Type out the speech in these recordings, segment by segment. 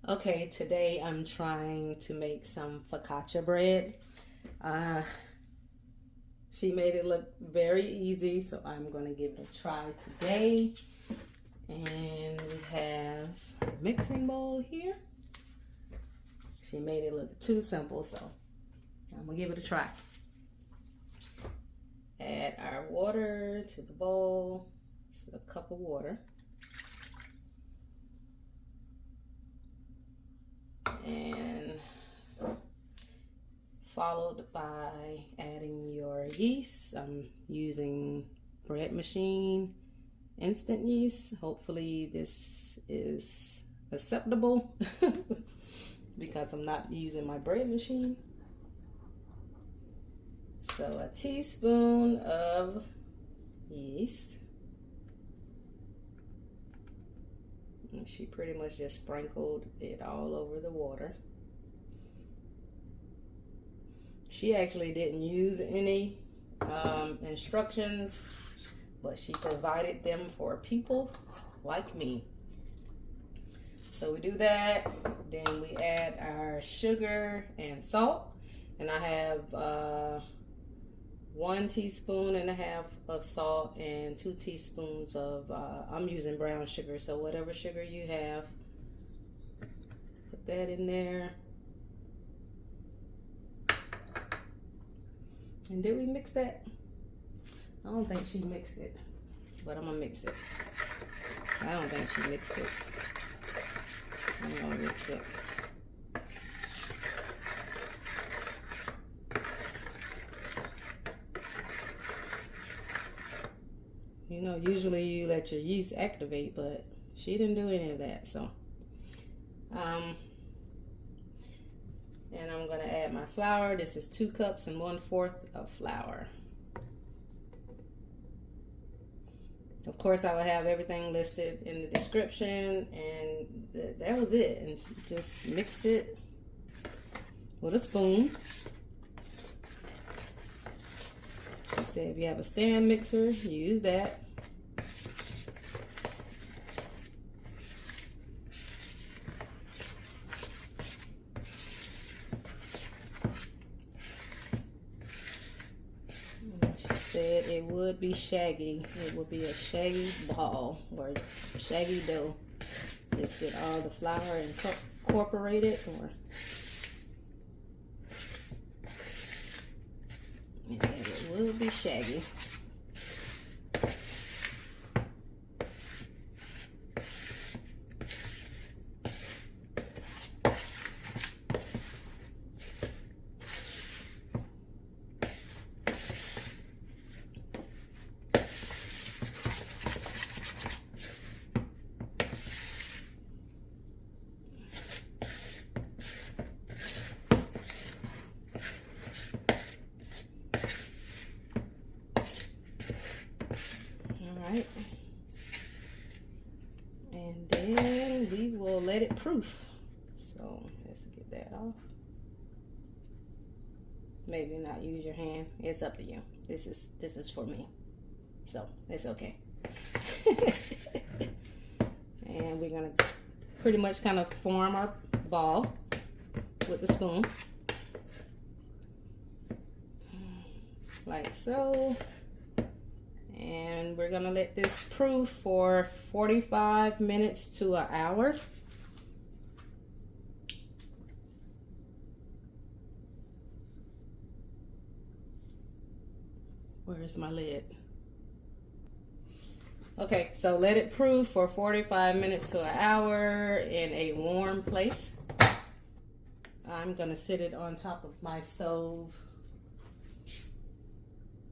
Okay, today I'm trying to make some focaccia bread. She made it look very easy, so I'm going to give it a try today. And we have a mixing bowl here. She made it look too simple, so I'm going to give it a try. Add our water to the bowl. It's a cup of water. And followed by adding your yeast. I'm using bread machine instant yeast. Hopefully this is acceptable because I'm not using my bread machine. So a teaspoon of yeast. And she pretty much just sprinkled it all over the water. She actually didn't use any instructions, but she provided them for people like me. So we do that, then we add our sugar and salt, and I have 1.5 teaspoons of salt and 2 teaspoons of I'm using brown sugar, so whatever sugar you have, put that in there. And did we mix that? I don't think she mixed it, but I'm gonna mix it. I don't think she mixed it. I'm gonna mix it. You know, usually you let your yeast activate, but she didn't do any of that, so. And I'm gonna add my flour. This is 2 cups and 1/4 of flour. Of course, I will have everything listed in the description, and that was it. And just mixed it with a spoon. She said if you have a stand mixer, use that. Said it would be shaggy. It would be a shaggy ball or shaggy dough. Just get all the flour incorporated, and it will be shaggy. Alright, and then we will let it proof. So let's get that off. Maybe not use your hand. It's up to you. This is for me, so it's okay. And we're gonna pretty much kind of form our ball with the spoon, like so. And we're gonna let this proof for 45 minutes to an hour. Where's my lid? Okay, so let it proof for 45 minutes to an hour in a warm place. I'm gonna sit it on top of my stove.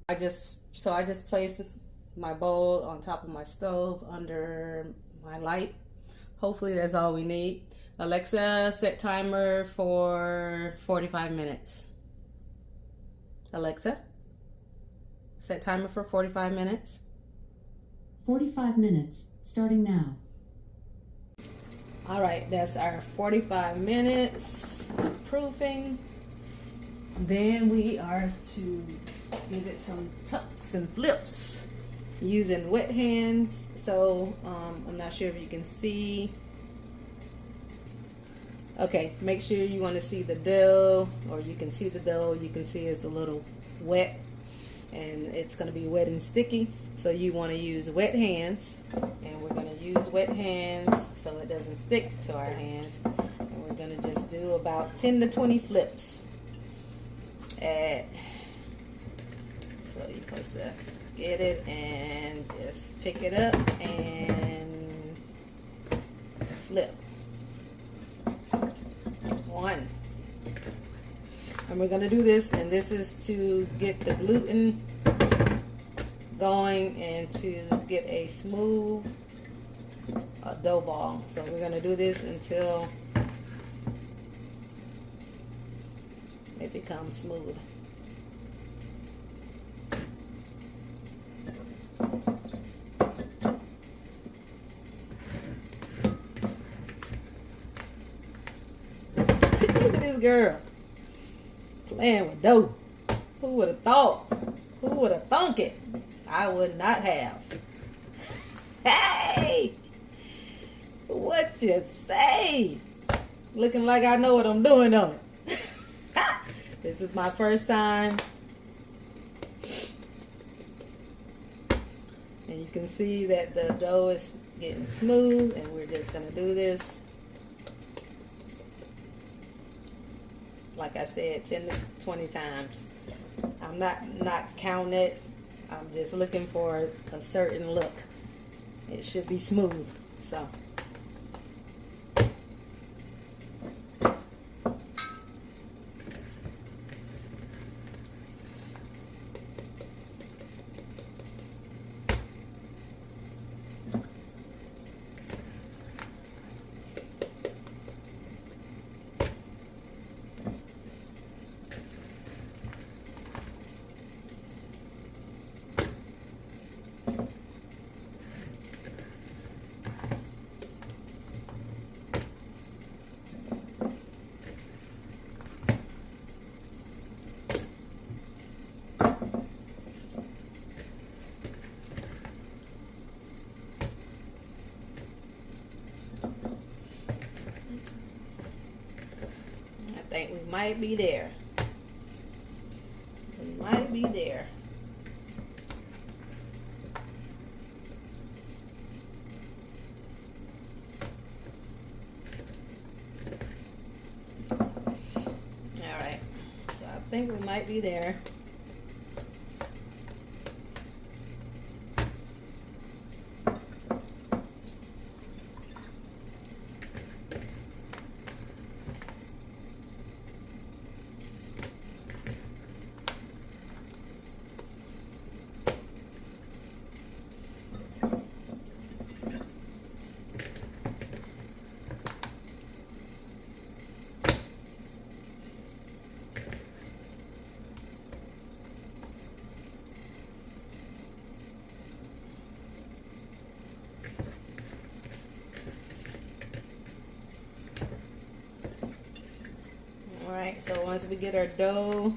I just placed my bowl on top of my stove under my light. Hopefully that's all we need. Alexa, set timer for 45 minutes. Alexa, set timer for 45 minutes. 45 minutes, starting now. All right, that's our 45 minutes of proofing. Then we are to give it some tucks and flips using wet hands. So I'm not sure if you can see Okay, make sure you want to see the dough, or you can see the dough. You can see it's a little wet, and it's going to be wet and sticky. So you want to use wet hands, and we're going to use wet hands so it doesn't stick to our hands. And we're going to just do about 10 to 20 flips. So you're supposed to get it and just pick it up and flip. 1. And we're going to do this, and this is to get the gluten going and to get a smooth dough ball. So we're going to do this until it becomes smooth. Look at this girl playing with dough. Who would have thought? Who would have thunk it? I would not have. Hey! What you say? Looking like I know what I'm doing on it. This is my first time. And you can see that the dough is getting smooth, and we're just going to do this. Like I said, 10 to 20 times. I'm not counting it. I'm just looking for a certain look. It should be smooth. So. I think we might be there. We might be there. All right. So I think we might be there. Alright, so once we get our dough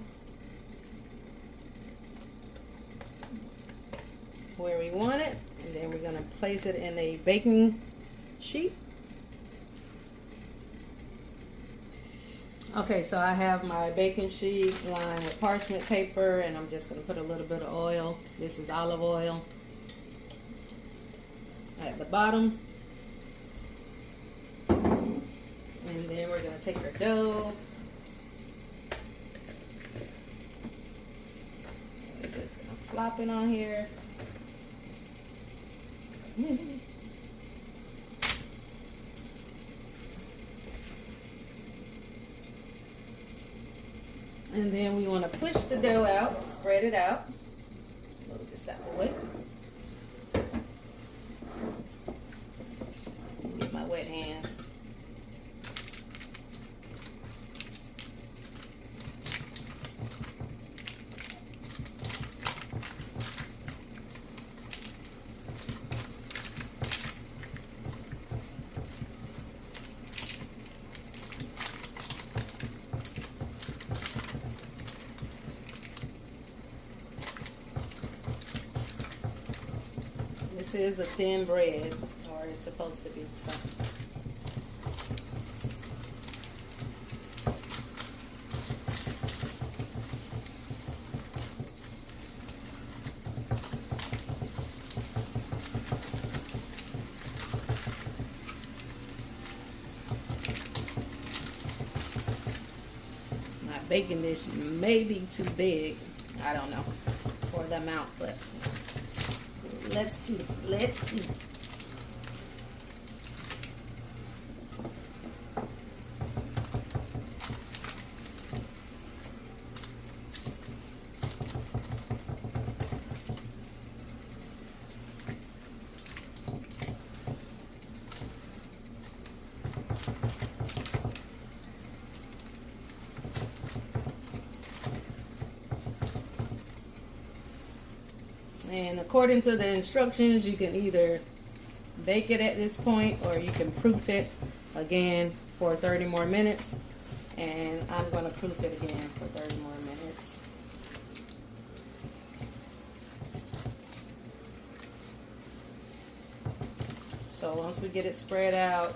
where we want it, and then we're going to place it in a baking sheet. Okay, so I have my baking sheet lined with parchment paper, and I'm just going to put a little bit of oil. This is olive oil at the bottom. And then we're going to take our dough. We're just going to flop it on here. And then we want to push the dough out, spread it out. Move this out of the way. Get my wet hands. This is a thin bread, or it's supposed to be. So baking dish may be too big. I don't know for the amount, but let's see. Let's see. And according to the instructions, you can either bake it at this point or you can proof it again for 30 more minutes. And I'm going to proof it again for 30 more minutes. So once we get it spread out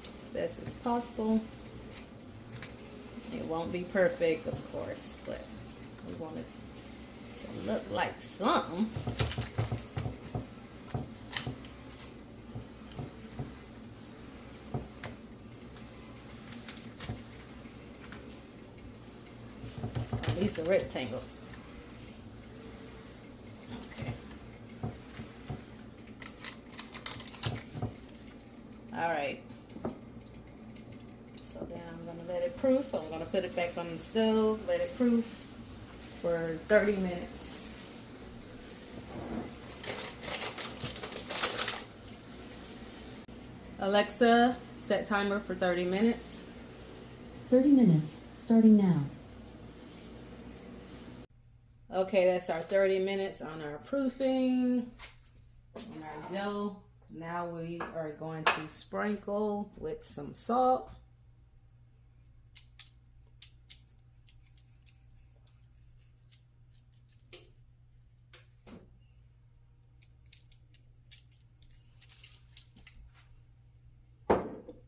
as best as possible, it won't be perfect, of course, but we want it to look like something. At least a rectangle. Okay. All right. So then I'm gonna let it proof. I'm gonna put it back on the stove, let it proof for 30 minutes. Alexa, set timer for 30 minutes. 30 minutes, starting now. Okay, that's our 30 minutes on our proofing and our dough. Now we are going to sprinkle with some salt.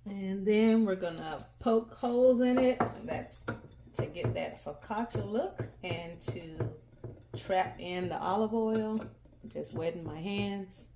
And then we're gonna poke holes in it. That's to get that focaccia look and to trap in the olive oil. Just wetting my hands.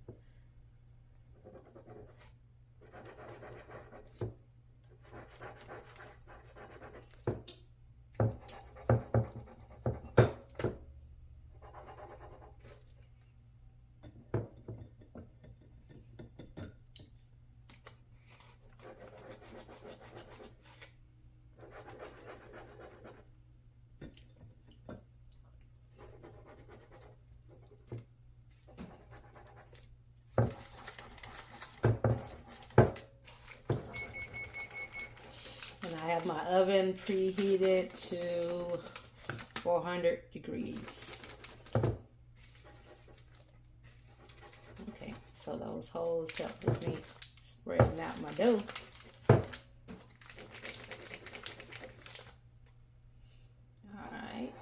I have my oven preheated to 400 degrees. Okay, so those holes help with me spreading out my dough. Alright.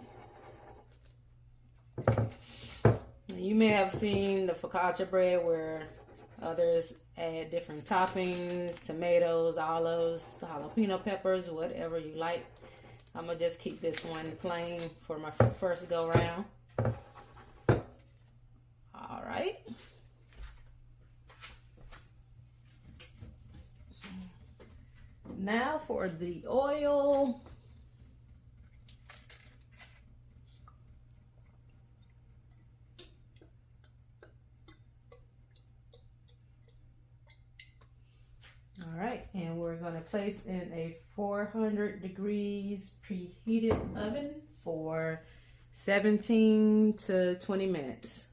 You may have seen the focaccia bread where others add different toppings, tomatoes, olives, jalapeno peppers, whatever you like. I'm gonna just keep this one plain for my first go round. All right. Now for the oil. All right, and we're going to place in a 400 degrees preheated oven for 17 to 20 minutes.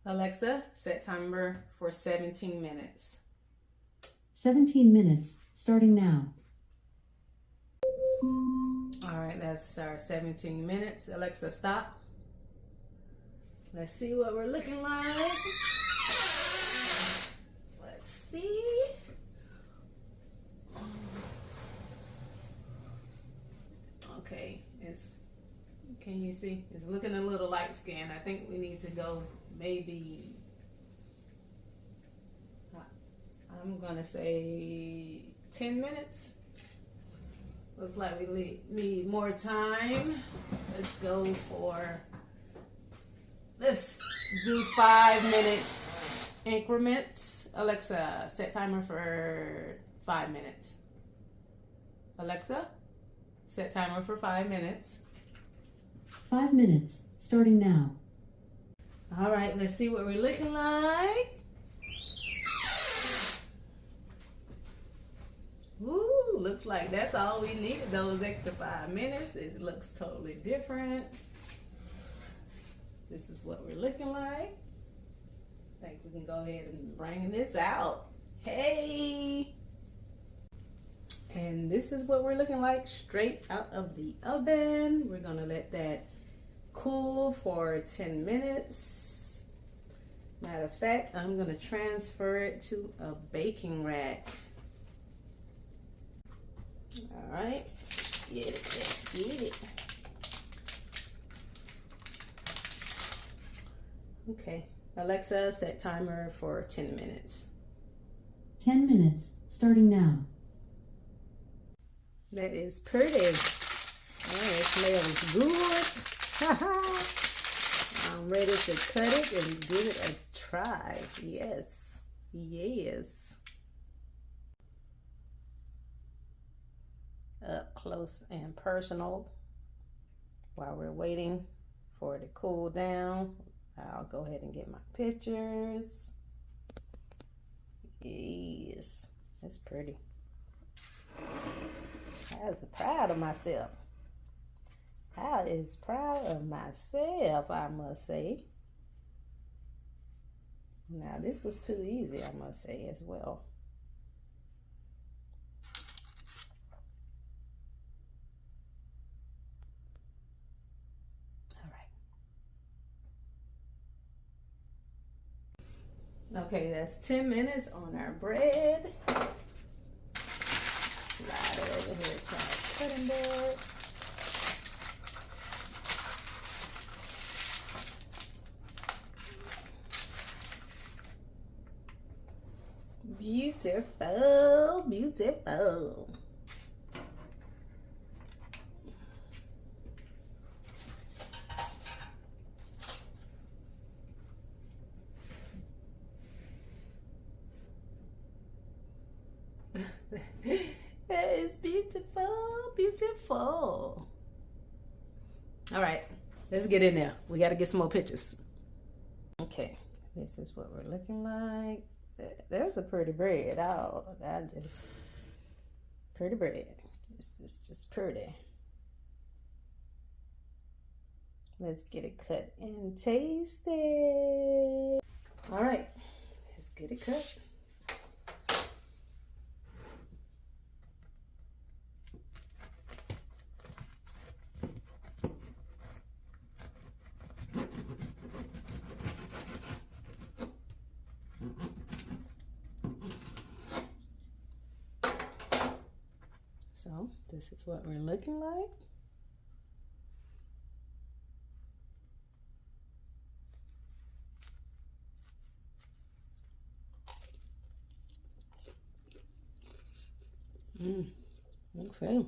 Alexa, set timer for 17 minutes. 17 minutes, starting now. All right, that's our 17 minutes. Alexa, stop. Let's see what we're looking like. Let's see. Okay, it's Can you see? It's looking a little light skin. I think we need to go maybe, I'm gonna say 10 minutes. Look like we need more time. Let's do 5-minute increments. Alexa, set timer for 5 minutes. Alexa, set timer for 5 minutes. 5 minutes, starting now. All right, let's see what we're looking like. Ooh, looks like that's all we needed, those extra 5 minutes. It looks totally different. This is what we're looking like. I think we can go ahead and bring this out. Hey! And this is what we're looking like straight out of the oven. We're gonna let that cool for 10 minutes. Matter of fact, I'm gonna transfer it to a baking rack. All right, get it, let's get it. Okay, Alexa, set timer for 10 minutes. 10 minutes, starting now. That is pretty. Oh, it smells good. I'm ready to cut it and give it a try. Yes, yes. Up close and personal. While we're waiting for it to cool down, I'll go ahead and get my pictures. Yes, that's pretty. I was proud of myself. I is proud of myself, I must say. Now, this was too easy, I must say, as well. All right. Okay, that's 10 minutes on our bread. Slide it over here to our cutting board. Beautiful, beautiful. That is beautiful, beautiful. All right, let's get in there. We got to get some more pictures. Okay, this is what we're looking like. There's a pretty bread. Pretty bread. It's just pretty. Let's get it cut and taste it. All right, let's get it cut. So this is what we're looking like. Okay.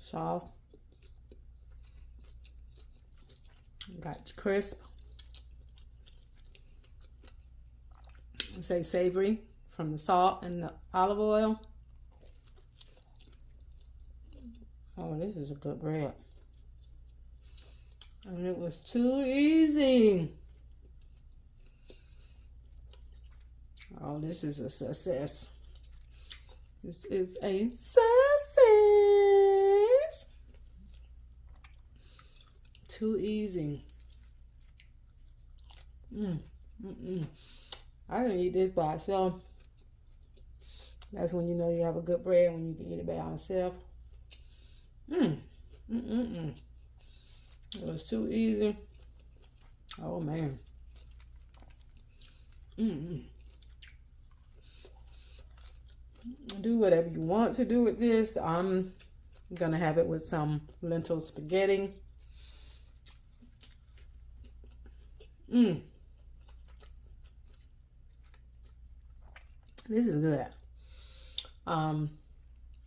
Soft. Got crisp. Say savory from the salt and the olive oil. Oh, this is a good bread. And it was too easy. Oh, this is a success. This is a success. Too easy. I didn't eat this by itself. That's when you know you have a good bread, when you can eat it by itself. It was too easy. Oh man. Do whatever you want to do with this. I'm gonna have it with some lentil spaghetti. This is good.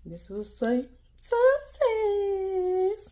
This was a success.